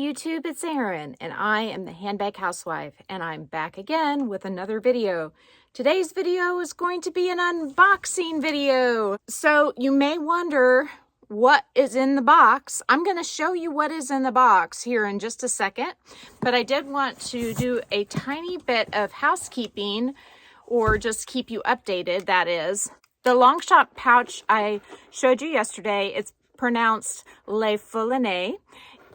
YouTube, it's Erin, and I am the Handbag Housewife, and I'm back again with another video. Today's video is going to be an unboxing video. So you may wonder what is in the box. I'm going to show you what is in the box here in just a second, but I did want to do a tiny bit of housekeeping, or just keep you updated, that is. The Longchamp pouch I showed you yesterday, it's pronounced Le Foulonne,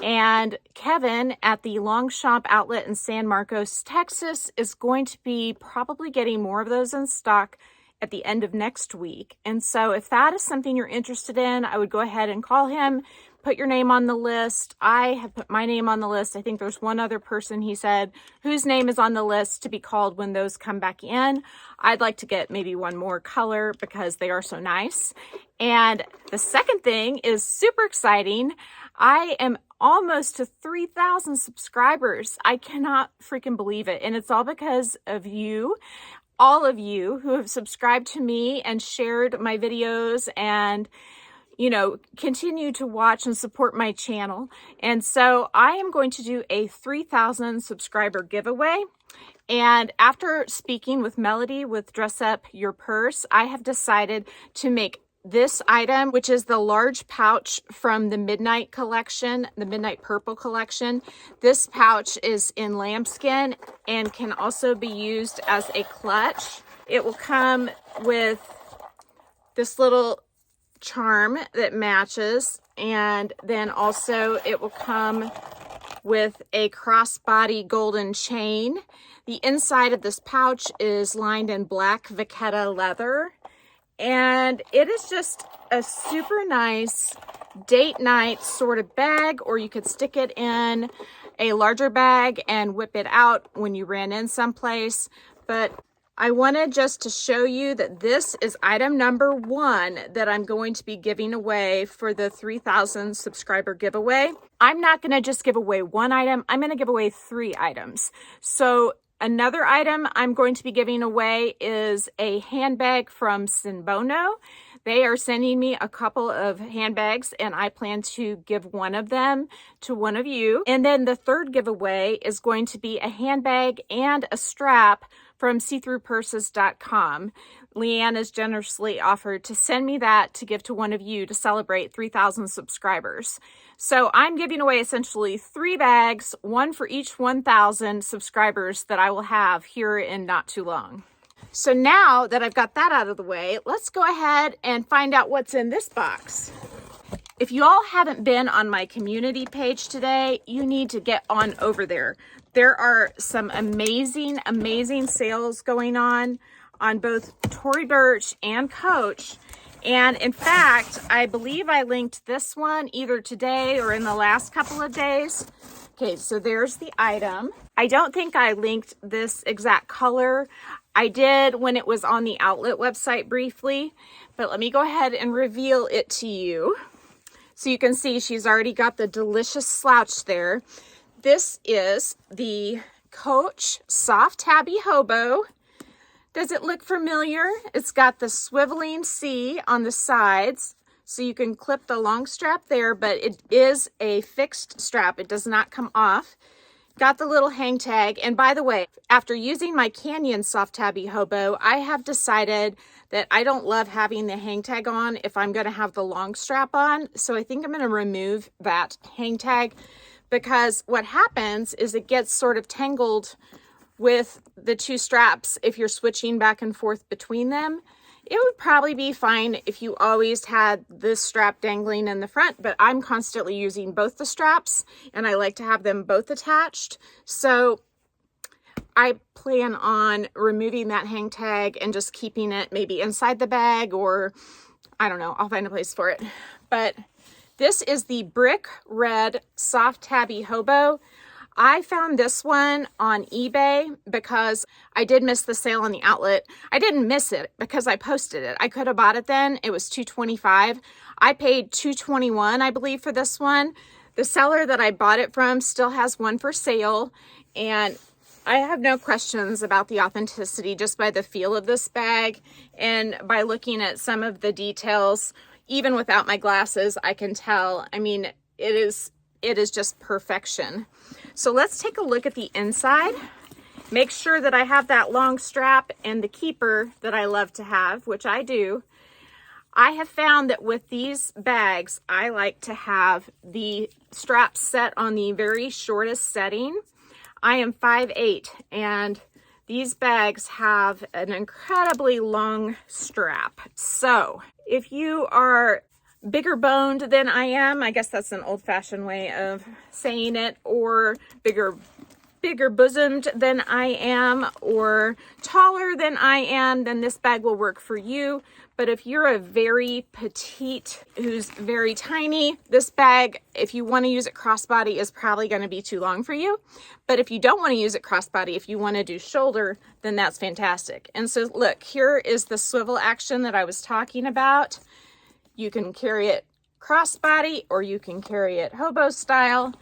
and Kevin at the Longchamp outlet in San Marcos, Texas is going to be probably getting more of those in stock at the end of next week. And so if that is something you're interested in, I would go ahead and call him, put your name on the list. I have put my name on the list. I think there's one other person, he said, whose name is on the list to be called when those come back in. I'd like to get maybe one more color because they are so nice. And the second thing is super exciting. I am almost to 3,000 subscribers. I cannot freaking believe it. And it's all because of you. All of you who have subscribed to me and shared my videos and, you know, continue to watch and support my channel. And so I am going to do a 3,000 subscriber giveaway. And after speaking with Melody with Dress Up Your Purse, I have decided to make this item, which is the large pouch from the Midnight collection, the Midnight Purple collection. This pouch is in lambskin and can also be used as a clutch. It will come with this little charm that matches, and then also it will come with a crossbody golden chain. The inside of this pouch is lined in black vachetta leather. And it is just a super nice date night sort of bag, or you could stick it in a larger bag and whip it out when you ran in someplace. But I wanted just to show you that this is item number 1 that I'm going to be giving away for the 3,000 subscriber giveaway. I'm not going to just give away one item. I'm going to give away 3 items. So another item I'm going to be giving away is a handbag from Sinbono. They are sending me a couple of handbags, and I plan to give one of them to one of you. And then the third giveaway is going to be a handbag and a strap from seethroughpurses.com. Leanne has generously offered to send me that to give to one of you to celebrate 3,000 subscribers. So I'm giving away essentially 3 bags, one for each 1,000 subscribers that I will have here in not too long. So now that I've got that out of the way, let's go ahead and find out what's in this box. If you all haven't been on my community page today, you need to get on over there. There are some amazing, amazing sales going on both Tory Burch and Coach. And in fact, I believe I linked this one either today or in the last couple of days. Okay, so there's the item. I don't think I linked this exact color. I did when it was on the outlet website briefly, but let me go ahead and reveal it to you. So you can see she's already got the delicious slouch there. This is the Coach Soft Tabby Hobo. Does it look familiar? It's got the swiveling C on the sides, so you can clip the long strap there, but it is a fixed strap. It does not come off. Got the little hang tag. And by the way, after using my Canyon Soft Tabby Hobo, I have decided that I don't love having the hang tag on if I'm going to have the long strap on. So I think I'm going to remove that hang tag, because what happens is it gets sort of tangled with the 2 straps if you're switching back and forth between them. It would probably be fine if you always had this strap dangling in the front, but I'm constantly using both the straps and I like to have them both attached. So I plan on removing that hang tag and just keeping it maybe inside the bag, or I don't know, I'll find a place for it. But this is the Brick Red Soft Tabby Hobo. I found this one on eBay because I did miss the sale on the outlet. I didn't miss it because I posted it. I could have bought it then. It was $225. I paid $221, I believe, for this one. The seller that I bought it from still has one for sale, and I have no questions about the authenticity just by the feel of this bag and by looking at some of the details. Even without my glasses, I can tell. I mean, it is it is just perfection. So let's take a look at the inside. Make sure that I have that long strap and the keeper that I love to have, which I do. I have found that with these bags, I like to have the strap set on the very shortest setting. I am 5'8", and these bags have an incredibly long strap. So if you are bigger boned than I am, I guess that's an old-fashioned way of saying it, or bigger bosomed than I am, or taller than I am, then this bag will work for you. But if you're a very petite who's very tiny, this bag, if you want to use it crossbody, is probably going to be too long for you. But if you don't want to use it crossbody, if you want to do shoulder, then that's fantastic. And so look, here is the swivel action that I was talking about. You can carry it crossbody or you can carry it hobo style.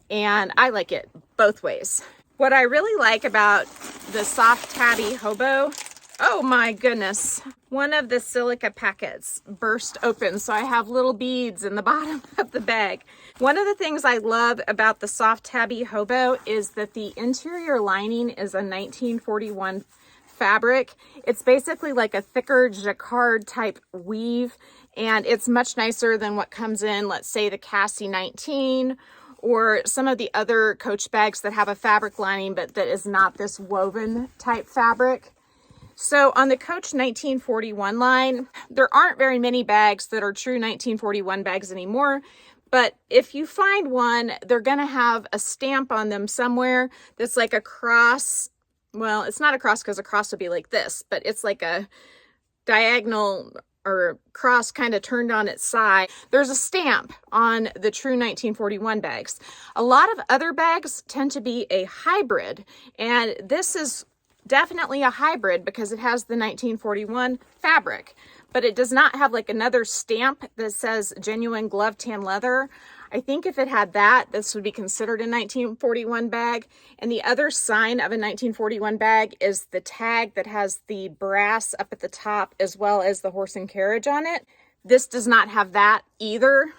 And I like it both ways. What I really like about the soft Tabby Hobo, oh my goodness, one of the silica packets burst open, so I have little beads in the bottom of the bag. One of the things I love about the soft Tabby Hobo is that the interior lining is a 1941 fabric. It's basically like a thicker jacquard type weave, and it's much nicer than what comes in, let's say, the Cassie 19 or some of the other Coach bags that have a fabric lining, but that is not this woven type fabric. So on the Coach 1941 line, there aren't very many bags that are true 1941 bags anymore. But if you find one, they're gonna have a stamp on them somewhere that's like a cross. Well, it's not a cross because a cross would be like this, but it's like a diagonal or cross kind of turned on its side. There's a stamp on the true 1941 bags. A lot of other bags tend to be a hybrid, and this is definitely a hybrid because it has the 1941 fabric, but it does not have like another stamp that says genuine glove tan leather. I think if it had that, this would be considered a 1941 bag. And the other sign of a 1941 bag is the tag that has the brass up at the top as well as the horse and carriage on it. This does not have that either.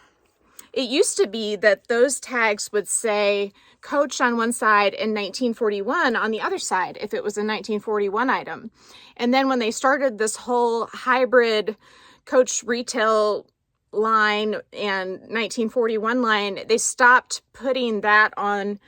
It used to be that those tags would say Coach on one side and 1941 on the other side if it was a 1941 item. And then when they started this whole hybrid Coach retail line and 1941 line, they stopped putting that on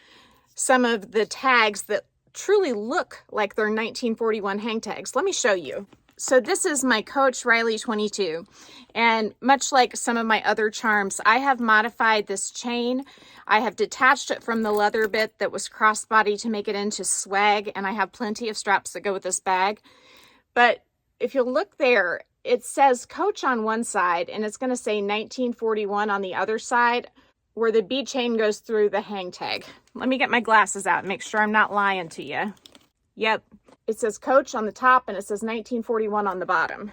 some of the tags that truly look like they're 1941 hang tags. Let me show you. So this is my Coach Riley 22, and much like some of my other charms, I have modified this chain. I have detached it from the leather bit that was crossbody to make it into swag, and I have plenty of straps that go with this bag. But if you look there, it says Coach on one side, and it's going to say 1941 on the other side, where the bead chain goes through the hang tag. Let me get my glasses out and make sure I'm not lying to you. Yep. It says Coach on the top and it says 1941 on the bottom.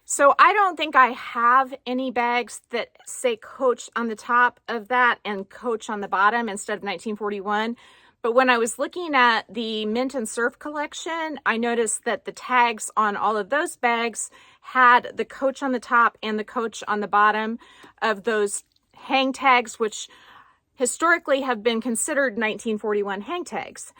So I don't think I have any bags that say Coach on the top of that and Coach on the bottom instead of 1941. But when I was looking at the Mint and Surf collection, I noticed that the tags on all of those bags had the Coach on the top and the Coach on the bottom of those hang tags, which historically have been considered 1941 hang tags.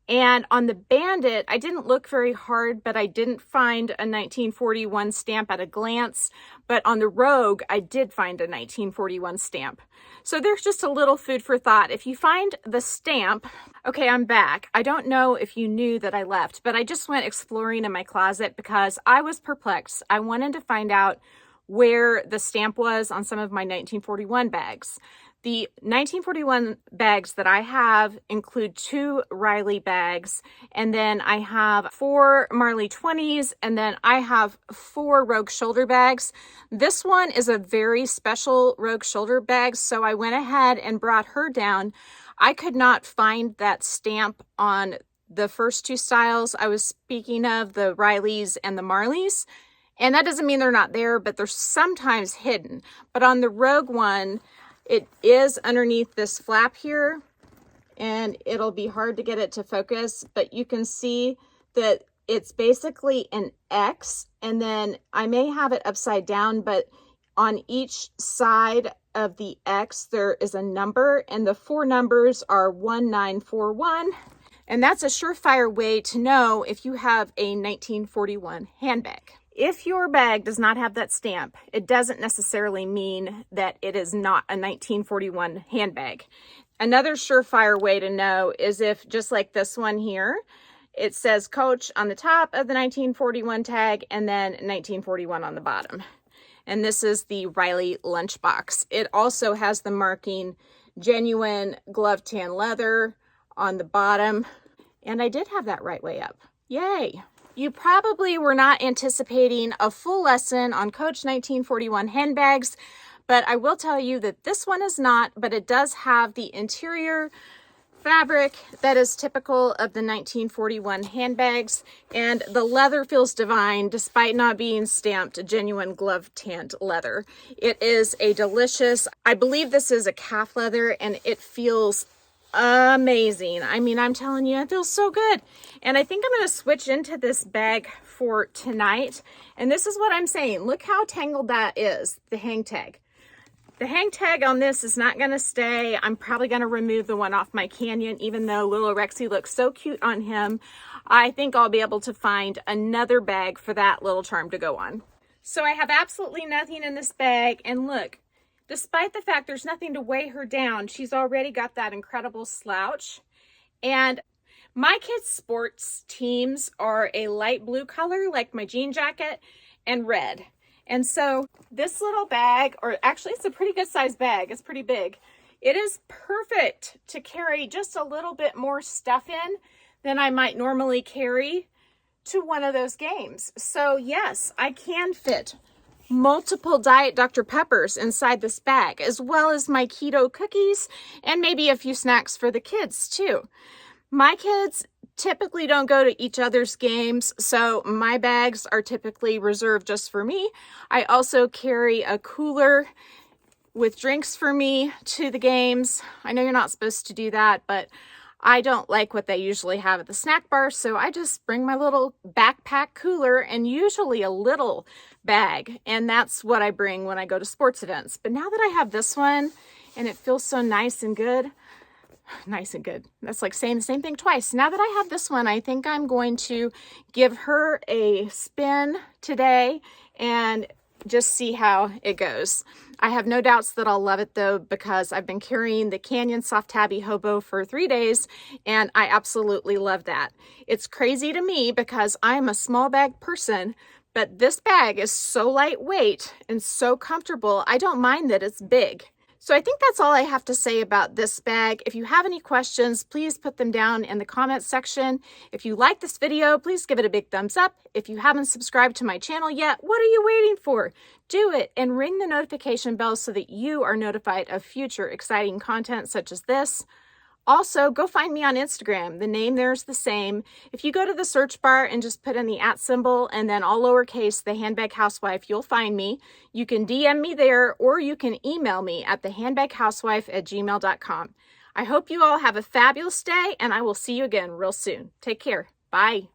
And on the Bandit, I didn't look very hard, but I didn't find a 1941 stamp at a glance. But on the Rogue, I did find a 1941 stamp. So there's just a little food for thought. If you find the stamp, okay, I'm back. I don't know if you knew that I left, but I just went exploring in my closet because I was perplexed. I wanted to find out where the stamp was on some of my 1941 bags. The 1941 bags that I have include 2 Riley bags, and then I have 4 Marley 20s, and then I have 4 Rogue shoulder bags. This one is a very special Rogue shoulder bag, so I went ahead and brought her down. I could not find that stamp on the first 2 styles I was speaking of, the Rileys and the Marleys. And that doesn't mean they're not there, but they're sometimes hidden. But on the Rogue one, it is underneath this flap here, and it'll be hard to get it to focus, but you can see that it's basically an X, and then I may have it upside down, but on each side of the X, there is a number, and the 4 numbers are 1941. And that's a surefire way to know if you have a 1941 handbag. If your bag does not have that stamp, it doesn't necessarily mean that it is not a 1941 handbag. Another surefire way to know is if, just like this one here, it says Coach on the top of the 1941 tag and then 1941 on the bottom. And this is the Riley lunchbox. It also has the marking genuine glove tan leather on the bottom. And I did have that right way up. Yay! You probably were not anticipating a full lesson on Coach 1941 handbags, but I will tell you that this one is not, but it does have the interior fabric that is typical of the 1941 handbags, and the leather feels divine despite not being stamped genuine glove tanned leather. It is a delicious, I believe this is a calf leather, and it feels amazing. I mean, I'm telling you, it feels so good. And I think I'm going to switch into this bag for tonight. And this is what I'm saying. Look how tangled that is, the hang tag. The hang tag on this is not going to stay. I'm probably going to remove the one off my Canyon, even though little Rexy looks so cute on him. I think I'll be able to find another bag for that little charm to go on. So I have absolutely nothing in this bag. And look, despite the fact there's nothing to weigh her down, she's already got that incredible slouch. And my kids' sports teams are a light blue color, like my jean jacket, and red. And so this little bag, or actually it's a pretty good size bag, it's pretty big. It is perfect to carry just a little bit more stuff in than I might normally carry to one of those games. So yes, I can fit multiple Diet Dr. Peppers inside this bag, as well as my keto cookies and maybe a few snacks for the kids too. My kids typically don't go to each other's games, so my bags are typically reserved just for me. I also carry a cooler with drinks for me to the games. I know you're not supposed to do that, but I don't like what they usually have at the snack bar, so I just bring my little backpack cooler and usually a little bag, and that's what I bring when I go to sports events. But now that I have this one and it feels so nice and good, that's like saying the same thing twice. Now that I have this one, I think I'm going to give her a spin today and just see how it goes. I have no doubts that I'll love it though, because I've been carrying the Canyon Soft Tabby Hobo for 3 days and I absolutely love that. It's crazy to me because I'm a small bag person, but this bag is so lightweight and so comfortable. I don't mind that it's big. So I think that's all I have to say about this bag. If you have any questions, please put them down in the comments section. If you like this video, please give it a big thumbs up. If you haven't subscribed to my channel yet, what are you waiting for? Do it and ring the notification bell so that you are notified of future exciting content such as this. Also, go find me on Instagram. The name there is the same. If you go to the search bar and just put in the @ symbol and then all lowercase, The Handbag Housewife, you'll find me. You can DM me there or you can email me at thehandbaghousewife@gmail.com. I hope you all have a fabulous day and I will see you again real soon. Take care. Bye.